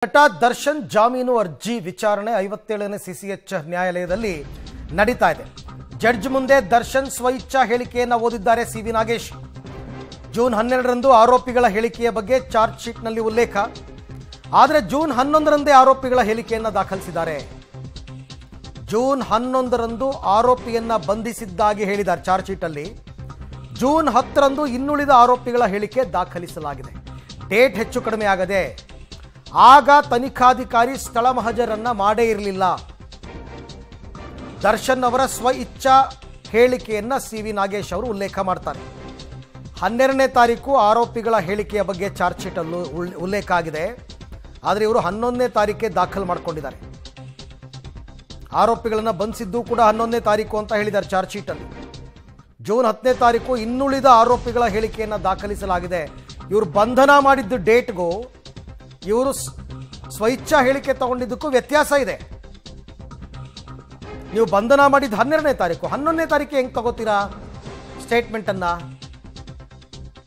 ನಟ ದರ್ಶನ್ ಜಾಮೀನು ಅರ್ಜಿ ವಿಚಾರಣೆ 57ನೇ ಸಿಸಿಎಚ್ ನ್ಯಾಯಾಲಯದಲ್ಲಿ ನಡೀತಾ ಇದೆ. ಜಡ್ಜ್ ಮುಂದೆ ದರ್ಶನ್ ಸ್ವಇಚ್ಛಾ ಹೇಳಿಕೆಯನ್ನು ಓದಿದ್ದಾರೆ ಸಿವಿ ನಾಗೇಶ್. ಜೂನ್ 12ರಂದು ಆರೋಪಿಗಳ ಹೇಳಿಕೆಯ ಬಗ್ಗೆ ಚಾರ್ಜ್ ಶೀಟ್ನಲ್ಲಿ ಉಲ್ಲೇಖ. ಆದರೆ ಜೂನ್ 11ರಂದೇ ಆರೋಪಿಗಳ ಹೇಳಿಕೆಯನ್ನು ದಾಖಲಿಸಿದ್ದಾರೆ. ಜೂನ್ 11ರಂದು ಆರೋಪಿಯನ್ನ ಬಂಧಿಸಿದ್ದಾಗಿ ಹೇಳಿದ್ದಾರೆ ಚಾರ್ಜ್ ಶೀಟಲ್ಲಿ. ಜೂನ್ 10ರಂದು ಇನ್ನುಳಿದ ಆರೋಪಿಗಳ ಹೇಳಿಕೆ ದಾಖಲಿಸಲಾಗಿದೆ. ಡೇಟ್ ಹೆಚ್ಚು ಕಡಿಮೆ ಆಗದೆ ಆಗ ತನಿಖಾಧಿಕಾರಿ ಸ್ಥಳ ಮಹಜರನ್ನ ಮಾಡೇ ಇರಲಿಲ್ಲ. ದರ್ಶನ್ ಅವರ ಸ್ವ ಇಚ್ಛಾ ಹೇಳಿಕೆಯನ್ನ ಸಿವಿ ನಾಗೇಶ್ ಅವರು ಉಲ್ಲೇಖ ಮಾಡ್ತಾರೆ. 12ನೇ ತಾರೀಕು ಆರೋಪಿಗಳ ಹೇಳಿಕೆಯ ಬಗ್ಗೆ ಚಾರ್ಜ್ ಶೀಟಲ್ಲೂ ಉಲ್ಲೇಖ ಆಗಿದೆ. ಆದರೆ ಇವರು 11ನೇ ತಾರೀಕೆ ದಾಖಲು ಮಾಡಿಕೊಂಡಿದ್ದಾರೆ. ಆರೋಪಿಗಳನ್ನು ಬಂಧಿಸಿದ್ದು ಕೂಡ 11ನೇ ತಾರೀಕು ಅಂತ ಹೇಳಿದ್ದಾರೆ ಚಾರ್ಜ್ ಶೀಟಲ್ಲಿ. ಜೂನ್ 10ನೇ ತಾರೀಕು ಇನ್ನುಳಿದ ಆರೋಪಿಗಳ ಹೇಳಿಕೆಯನ್ನು ದಾಖಲಿಸಲಾಗಿದೆ. ಇವರು ಬಂಧನ ಮಾಡಿದ್ದು ಡೇಟ್ಗೂ ಇವರು ಸ್ವಇಚ್ಛಾ ಹೇಳಿಕೆ ತಗೊಂಡಿದ್ದಕ್ಕೂ ವ್ಯತ್ಯಾಸ ಇದೆ. ನೀವು ಬಂಧನ ಮಾಡಿದ್ದು 12ನೇ ತಾರೀಕು, 11ನೇ ತಾರೀಕು ಹೆಂಗೆ ತಗೋತೀರಾ ಸ್ಟೇಟ್ಮೆಂಟನ್ನ?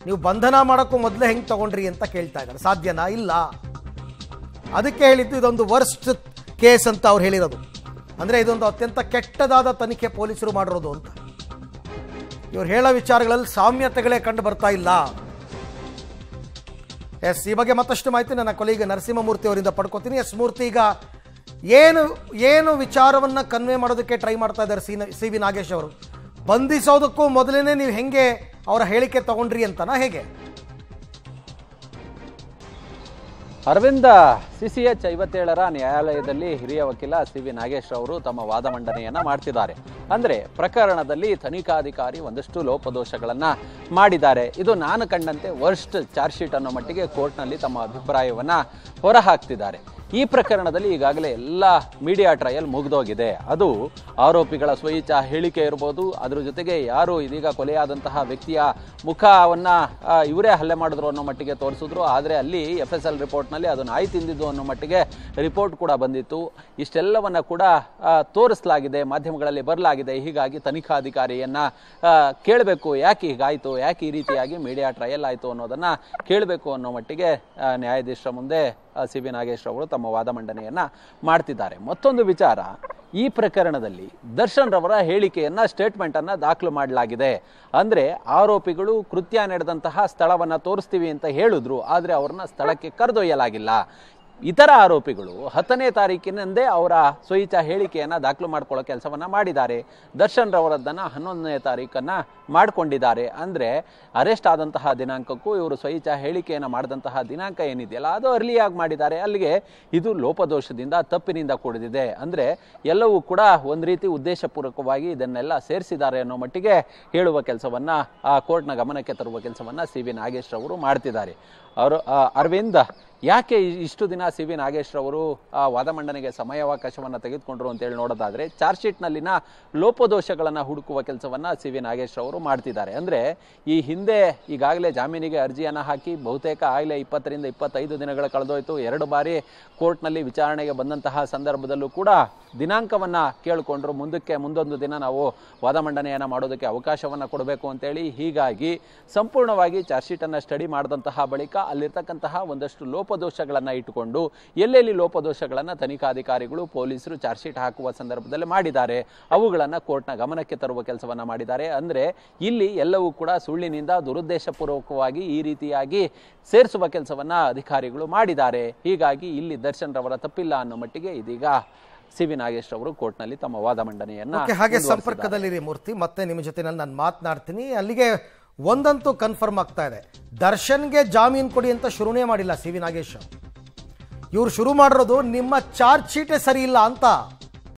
ನೀವು ಬಂಧನ ಮಾಡೋಕ್ಕೂ ಮೊದಲೇ ಹೆಂಗೆ ತಗೊಂಡ್ರಿ ಅಂತ ಕೇಳ್ತಾ ಇದ್ದಾರೆ. ಸಾಧ್ಯನಾ? ಇಲ್ಲ. ಅದಕ್ಕೆ ಹೇಳಿದ್ದು ಇದೊಂದು ವರ್ಸ್ಟ್ ಕೇಸ್ ಅಂತ ಅವ್ರು ಹೇಳಿರೋದು. ಅಂದರೆ ಇದೊಂದು ಅತ್ಯಂತ ಕೆಟ್ಟದಾದ ತನಿಖೆ ಪೊಲೀಸರು ಮಾಡಿರೋದು ಅಂತ. ಇವ್ರು ಹೇಳೋ ವಿಚಾರಗಳಲ್ಲಿ ಸಾಮ್ಯತೆಗಳೇ ಕಂಡು ಬರ್ತಾ ಇಲ್ಲ. ಈ ಬಗ್ಗೆ ಮತ್ತಷ್ಟು ಮಾಹಿತಿ ನನ್ನ ಕೊಲೀಗ ನರಸಿಂಹಮೂರ್ತಿ ಅವರಿಂದ ಪಡ್ಕೋತೀನಿ. ಮೂರ್ತಿ, ಈಗ ಏನು ವಿಚಾರವನ್ನ ಕನ್ವೆ ಮಾಡೋದಕ್ಕೆ ಟ್ರೈ ಮಾಡ್ತಾ ಇದ್ದಾರೆ ಸಿವಿ ನಾಗೇಶ್ ಅವರು? ಬಂಧಿಸೋದಕ್ಕೂ ಮೊದಲೇ ನೀವು ಹೆಂಗೆ ಅವರ ಹೇಳಿಕೆ ತಗೊಂಡ್ರಿ ಅಂತನಾ, ಹೇಗೆ? ಅರವಿಂದ, ಸಿಸಿಎಚ್ 57ರ ನ್ಯಾಯಾಲಯದಲ್ಲಿ ಹಿರಿಯ ವಕೀಲ ಸಿವಿ ನಾಗೇಶ್ ಅವರು ತಮ್ಮ ವಾದ ಮಂಡನೆಯನ್ನ ಮಾಡ್ತಿದ್ದಾರೆ. ಅಂದ್ರೆ ಪ್ರಕರಣದಲ್ಲಿ ತನಿಖಾಧಿಕಾರಿ ಒಂದಷ್ಟು ಲೋಪದೋಷಗಳನ್ನ ಮಾಡಿದ್ದಾರೆ. ಇದು ನಾನು ಕಂಡಂತೆ ವರ್ಸ್ಟ್ ಚಾರ್ಜ್ ಶೀಟ್ ಅನ್ನೋ ಮಟ್ಟಿಗೆ ಕೋರ್ಟ್ನಲ್ಲಿ ತಮ್ಮ ಅಭಿಪ್ರಾಯವನ್ನ ಹೊರಹಾಕ್ತಿದ್ದಾರೆ. ಈ ಪ್ರಕರಣದಲ್ಲಿ ಈಗಾಗಲೇ ಎಲ್ಲ ಮೀಡಿಯಾ ಟ್ರಯಲ್ ಮುಗಿದೋಗಿದೆ. ಅದು ಆರೋಪಿಗಳ ಸ್ವಇಚ್ಛಾ ಹೇಳಿಕೆ ಇರ್ಬೋದು, ಅದ್ರ ಜೊತೆಗೆ ಯಾರು ಇದೀಗ ಕೊಲೆಯಾದಂತಹ ವ್ಯಕ್ತಿಯ ಮುಖವನ್ನ ಇವರೇ ಹಲ್ಲೆ ಮಾಡಿದ್ರು ಅನ್ನೋ ಮಟ್ಟಿಗೆ ತೋರಿಸಿದ್ರು. ಆದರೆ ಅಲ್ಲಿ FSL ರಿಪೋರ್ಟ್ನಲ್ಲಿ ಅದು ನಾಯಿ ತಿಂದಿದ್ದು ಅನ್ನೋ ಮಟ್ಟಿಗೆ ರಿಪೋರ್ಟ್ ಕೂಡ ಬಂದಿತ್ತು. ಇಷ್ಟೆಲ್ಲವನ್ನ ಕೂಡ ತೋರಿಸಲಾಗಿದೆ, ಮಾಧ್ಯಮಗಳಲ್ಲಿ ಬರಲಾಗಿದೆ. ಹೀಗಾಗಿ ತನಿಖಾಧಿಕಾರಿಯನ್ನ ಕೇಳಬೇಕು, ಯಾಕೆ ಹೀಗಾಯಿತು, ಯಾಕೆ ಈ ರೀತಿಯಾಗಿ ಮೀಡಿಯಾ ಟ್ರಯಲ್ ಆಯಿತು ಅನ್ನೋದನ್ನ ಕೇಳಬೇಕು ಅನ್ನೋ ಮಟ್ಟಿಗೆ ನ್ಯಾಯಾಧೀಶರ ಮುಂದೆ ಸಿವಿ ನಾಗೇಶ್ ಅವರು ತಮ್ಮ ವಾದ ಮಂಡನೆಯನ್ನ ಮಾಡ್ತಿದ್ದಾರೆ. ಮತ್ತೊಂದು ವಿಚಾರ, ಈ ಪ್ರಕರಣದಲ್ಲಿ ದರ್ಶನ್ ರವರ ಹೇಳಿಕೆಯನ್ನ ಸ್ಟೇಟ್ಮೆಂಟ್ ಅನ್ನ ದಾಖಲು ಮಾಡಲಾಗಿದೆ. ಅಂದ್ರೆ ಆರೋಪಿಗಳು ಕೃತ್ಯ ನಡೆದಂತಹ ಸ್ಥಳವನ್ನ ತೋರಿಸ್ತೀವಿ ಅಂತ ಹೇಳಿದ್ರು, ಆದ್ರೆ ಅವ್ರನ್ನ ಸ್ಥಳಕ್ಕೆ ಕರೆದೊಯ್ಯಲಾಗಿಲ್ಲ. ಇತರ ಆರೋಪಿಗಳು 10ನೇ ತಾರೀಕಿನಂದೇ ಅವರ ಸ್ವಇಚ್ಛಾ ಹೇಳಿಕೆಯನ್ನ ದಾಖಲು ಮಾಡ್ಕೊಳ್ಳೋ ಕೆಲಸವನ್ನ ಮಾಡಿದ್ದಾರೆ. ದರ್ಶನ್ ರವರದ್ದನ್ನ 11ನೇ ತಾರೀಕನ್ನ ಮಾಡ್ಕೊಂಡಿದ್ದಾರೆ. ಅಂದ್ರೆ ಅರೆಸ್ಟ್ ಆದಂತಹ ದಿನಾಂಕಕ್ಕೂ ಇವರು ಸ್ವಇಚ್ಛಾ ಹೇಳಿಕೆಯನ್ನ ಮಾಡಿದಂತಹ ದಿನಾಂಕ ಏನಿದೆಯಲ್ಲ ಅದು ಅರ್ಲಿಯಾಗಿ ಮಾಡಿದ್ದಾರೆ. ಅಲ್ಲಿಗೆ ಇದು ಲೋಪದೋಷದಿಂದ, ತಪ್ಪಿನಿಂದ ಕೂಡಿದೆ. ಅಂದ್ರೆ ಎಲ್ಲವೂ ಕೂಡ ಒಂದ್ ರೀತಿ ಉದ್ದೇಶಪೂರ್ವಕವಾಗಿ ಇದನ್ನೆಲ್ಲ ಸೇರಿಸಿದ್ದಾರೆ ಅನ್ನೋ ಮಟ್ಟಿಗೆ ಹೇಳುವ ಕೆಲಸವನ್ನ ಕೋರ್ಟ್ನ ಗಮನಕ್ಕೆ ತರುವ ಕೆಲಸವನ್ನ ಸಿವಿ ನಾಗೇಶ್ ಅವರು ಮಾಡ್ತಿದ್ದಾರೆ. ಅರವಿಂದ್, ಯಾಕೆ ಇಷ್ಟು ದಿನ ಸಿವಿ ನಾಗೇಶ್ ರವರು ವಾದ ಮಂಡನೆಗೆ ಸಮಯಾವಕಾಶವನ್ನು ತೆಗೆದುಕೊಂಡ್ರು ಅಂತೇಳಿ ನೋಡೋದಾದ್ರೆ, ಚಾರ್ಜ್ ಶೀಟ್ನಲ್ಲಿನ ಲೋಪದೋಷಗಳನ್ನು ಹುಡುಕುವ ಕೆಲಸವನ್ನ ಸಿವಿ ನಾಗೇಶ್ ರವರು ಮಾಡ್ತಿದ್ದಾರೆ. ಅಂದ್ರೆ ಈ ಹಿಂದೆ ಈಗಾಗಲೇ ಜಾಮೀನಿಗೆ ಅರ್ಜಿಯನ್ನು ಹಾಕಿ ಬಹುತೇಕ ಆಗಲೇ 20ರಿಂದ 25 ದಿನಗಳ ಕಳೆದೋಯ್ತು. 2 ಬಾರಿ ಕೋರ್ಟ್ನಲ್ಲಿ ವಿಚಾರಣೆಗೆ ಬಂದಂತಹ ಸಂದರ್ಭದಲ್ಲೂ ಕೂಡ ದಿನಾಂಕವನ್ನ ಕೇಳಿಕೊಂಡ್ರು, ಮುಂದೊಂದು ದಿನ ನಾವು ವಾದ ಮಂಡನೆಯನ್ನ ಮಾಡೋದಕ್ಕೆ ಅವಕಾಶವನ್ನ ಕೊಡಬೇಕು ಅಂತೇಳಿ. ಹೀಗಾಗಿ ಸಂಪೂರ್ಣವಾಗಿ ಚಾರ್ಜ್ ಶೀಟ್ ಅನ್ನ ಸ್ಟಡಿ ಮಾಡಿದಂತಹ ಬಳಿಕ ಅಲ್ಲಿರ್ತಕ್ಕಂತಹ ಒಂದಷ್ಟು ಲೋಪದೋಷಗಳನ್ನ ಇಟ್ಟುಕೊಂಡು ಎಲ್ಲೆಲ್ಲಿ ಲೋಪದೋಷಗಳನ್ನ ತನಿಖಾಧಿಕಾರಿಗಳು, ಪೊಲೀಸರು ಚಾರ್ಜ್ ಶೀಟ್ ಹಾಕುವ ಸಂದರ್ಭದಲ್ಲಿ ಮಾಡಿದ್ದಾರೆ, ಅವುಗಳನ್ನ ಕೋರ್ಟ್ನ ಗಮನಕ್ಕೆ ತರುವ ಕೆಲಸವನ್ನ ಮಾಡಿದ್ದಾರೆ. ಅಂದ್ರೆ ಇಲ್ಲಿ ಎಲ್ಲವೂ ಕೂಡ ಸುಳ್ಳಿನಿಂದ ದುರುದ್ದೇಶಪೂರ್ವಕವಾಗಿ ಈ ರೀತಿಯಾಗಿ ಸೇರಿಸುವ ಕೆಲಸವನ್ನ ಅಧಿಕಾರಿಗಳು ಮಾಡಿದ್ದಾರೆ. ಹೀಗಾಗಿ ಇಲ್ಲಿ ದರ್ಶನ್ ರವರ ತಪ್ಪಿಲ್ಲ ಅನ್ನೋ ಮಟ್ಟಿಗೆ ಇದೀಗ ಸಿವಿ ನಾಗೇಶ್ ಅವರು ಕೋರ್ಟ್ನಲ್ಲಿ ತಮ್ಮ ವಾದ ಮಂಡನೆಯನ್ನ ಹಾಗೆ ಸಂಪರ್ಕದಲ್ಲಿರಿ ಮೂರ್ತಿ. ಮತ್ತೆ ನಿಮ್ಮ ಜೊತೆ ನಾನು ಮಾತನಾಡ್ತೀನಿ. ಅಲ್ಲಿಗೆ ಒಂದಂತೂ ಕನ್ಫರ್ಮ್ ಆಗ್ತಾ ಇದೆ, ದರ್ಶನ್ಗೆ ಜಾಮೀನು ಕೊಡಿ ಅಂತ ಶುರುನೇ ಮಾಡಿಲ್ಲ ಸಿವಿ ನಾಗೇಶ್. ಇವ್ರು ಶುರು ಮಾಡಿರೋದು ನಿಮ್ಮ ಚಾರ್ಜ್ ಶೀಟೇ ಸರಿ ಇಲ್ಲ ಅಂತ.